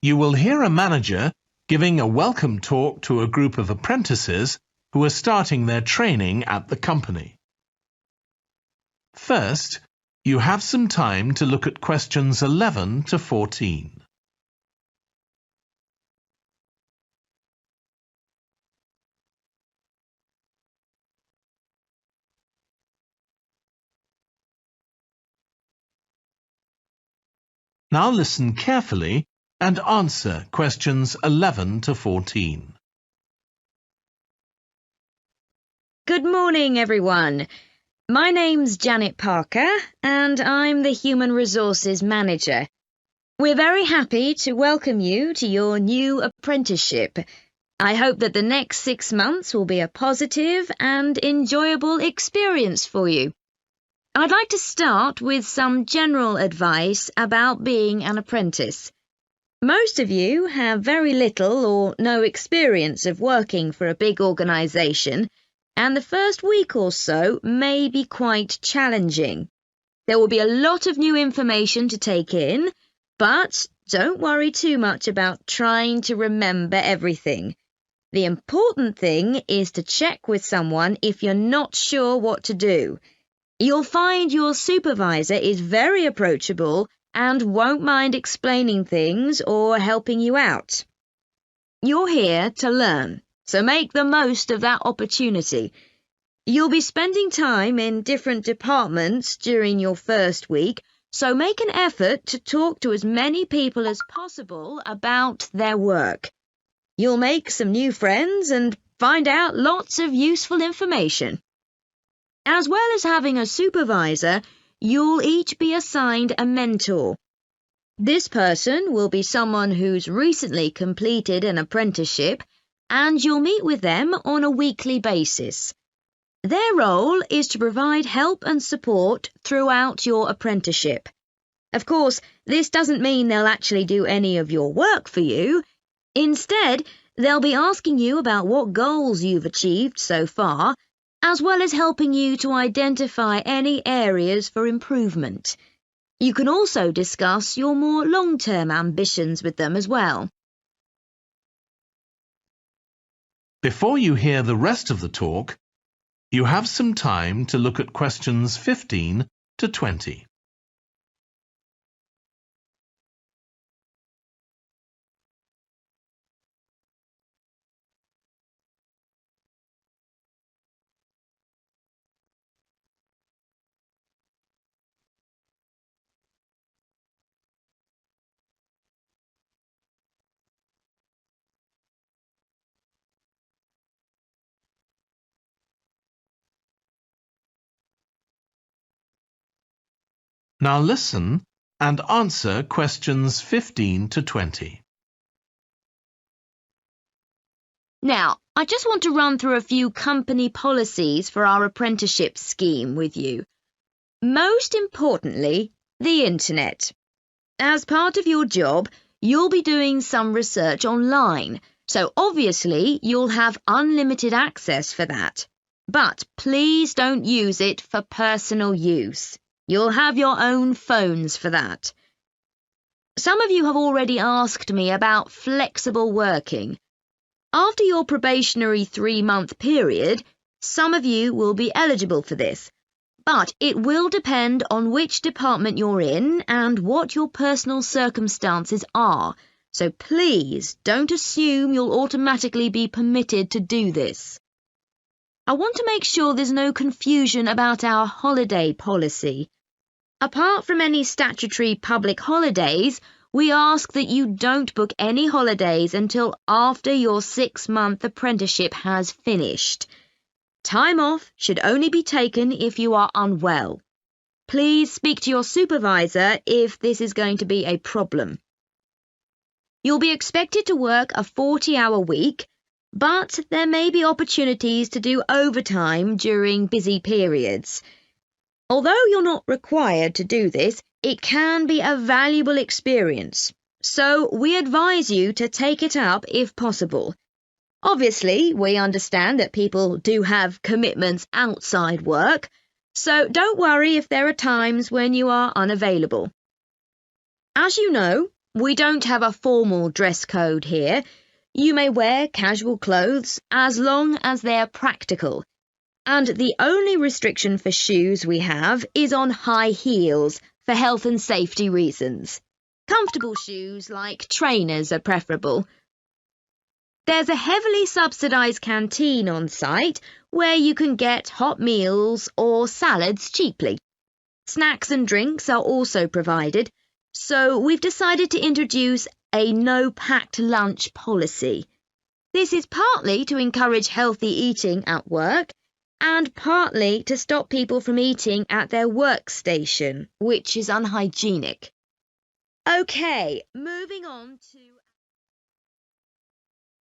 You will hear a manager giving a welcome talk to a group of apprentices who are starting their training at the company. First, you have some time to look at questions 11 to 14. Now listen carefully and answer questions 11 to 14. Good morning, everyone. My name's Janet Parker, and I'm the Human Resources Manager. We're very happy to welcome you to your new apprenticeship. I hope that the next 6 months will be a positive and enjoyable experience for you. I'd like to start with some general advice about being an apprentice. Most of you have very little or no experience of working for a big organisation, and the first week or so may be quite challenging. There will be a lot of new information to take in, but don't worry too much about trying to remember everything. The important thing is to check with someone if you're not sure what to do. You'll find your supervisor is very approachable and won't mind explaining things or helping you out. You're here to learn, so make the most of that opportunity. You'll be spending time in different departments during your first week, so make an effort to talk to as many people as possible about their work. You'll make some new friends and find out lots of useful information. As well as having a supervisor, you'll each be assigned a mentor. This person will be someone who's recently completed an apprenticeship, and you'll meet with them on a weekly basis. Their role is to provide help and support throughout your apprenticeship. Of course, this doesn't mean they'll actually do any of your work for you. Instead, they'll be asking you about what goals you've achieved so far, as well as helping you to identify any areas for improvement. You can also discuss your more long-term ambitions with them as well. Before you hear the rest of the talk, you have some time to look at questions 15 to 20. Now listen and answer questions 15 to 20. Now, I just want to run through a few company policies for our apprenticeship scheme with you. Most importantly, the internet. As part of your job, you'll be doing some research online, so obviously you'll have unlimited access for that. But please don't use it for personal use. You'll have your own phones for that. Some of you have already asked me about flexible working. After your probationary 3-month period, some of you will be eligible for this, but it will depend on which department you're in and what your personal circumstances are, so please don't assume you'll automatically be permitted to do this. I want to make sure there's no confusion about our holiday policy. Apart from any statutory public holidays, we ask that you don't book any holidays until after your 6-month apprenticeship has finished. Time off should only be taken if you are unwell. Please speak to your supervisor if this is going to be a problem. You'll be expected to work a 40-hour week, but there may be opportunities to do overtime during busy periods. Although you're not required to do this, it can be a valuable experience, so we advise you to take it up if possible. Obviously, we understand that people do have commitments outside work, so don't worry if there are times when you are unavailable. As you know, We don't have a formal dress code here. You may wear casual clothes as long as they're practical. And the only restriction for shoes we have is on high heels for health and safety reasons. Comfortable shoes like trainers are preferable. There's a heavily subsidised canteen on site where you can get hot meals or salads cheaply. Snacks and drinks are also provided, so we've decided to introduce a no-packed lunch policy. This is partly to encourage healthy eating at work and partly to stop people from eating at their workstation, which is unhygienic. OK, moving on to...